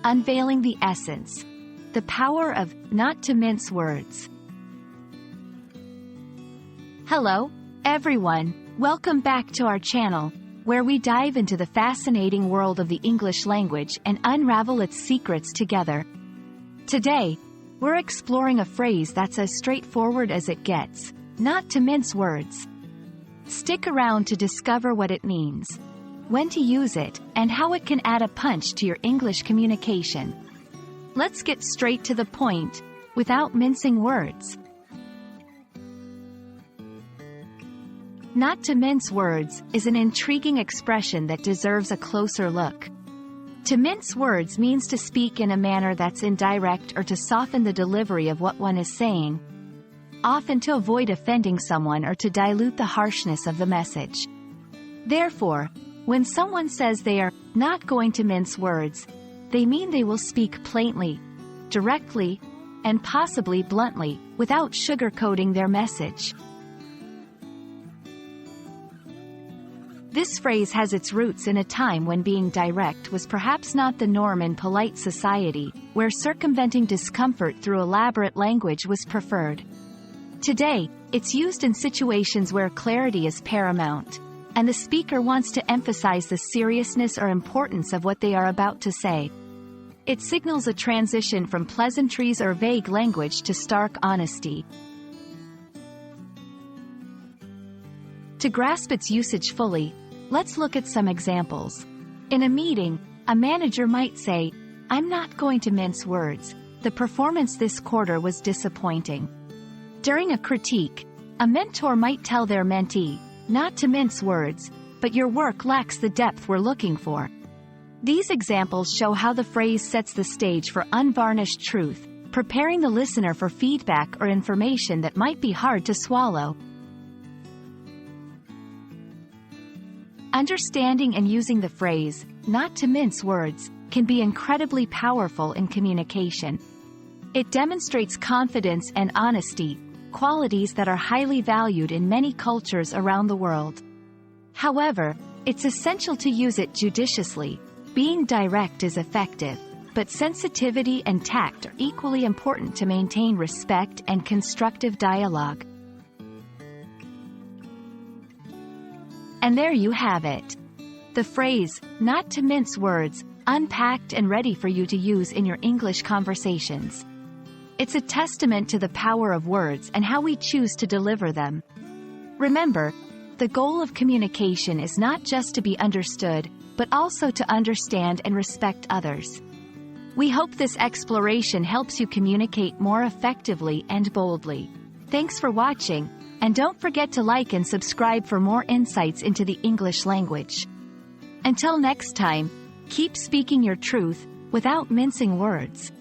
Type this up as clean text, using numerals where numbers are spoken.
Unveiling the Essence. The power of not to mince words. Hello, everyone. Welcome back to our channel, where we dive into the fascinating world of the English language and unravel its secrets together. Today, we're exploring a phrase that's as straightforward as it gets, not to mince words. Stick around to discover what it means, when to use it, and how it can add a punch to your English communication. Let's get straight to the point, without mincing words. Not to mince words is an intriguing expression that deserves a closer look. To mince words means to speak in a manner that's indirect or to soften the delivery of what one is saying, often to avoid offending someone or to dilute the harshness of the message. Therefore, when someone says they are not going to mince words, they mean they will speak plainly, directly, and possibly bluntly, without sugarcoating their message. This phrase has its roots in a time when being direct was perhaps not the norm in polite society, where circumventing discomfort through elaborate language was preferred. Today, it's used in situations where clarity is paramount, and the speaker wants to emphasize the seriousness or importance of what they are about to say. It signals a transition from pleasantries or vague language to stark honesty. To grasp its usage fully, let's look at some examples. In a meeting, a manager might say, "I'm not going to mince words. The performance this quarter was disappointing." During a critique, a mentor might tell their mentee, "Not to mince words, but your work lacks the depth we're looking for." These examples show how the phrase sets the stage for unvarnished truth, preparing the listener for feedback or information that might be hard to swallow. Understanding and using the phrase, not to mince words, can be incredibly powerful in communication. It demonstrates confidence and honesty, qualities that are highly valued in many cultures around the world. However, it's essential to use it judiciously. Being direct is effective, but sensitivity and tact are equally important to maintain respect and constructive dialogue. And there you have it. The phrase, not to mince words, unpacked and ready for you to use in your English conversations. It's a testament to the power of words and how we choose to deliver them. Remember, the goal of communication is not just to be understood, but also to understand and respect others. We hope this exploration helps you communicate more effectively and boldly. Thanks for watching, and don't forget to like and subscribe for more insights into the English language. Until next time, keep speaking your truth, without mincing words.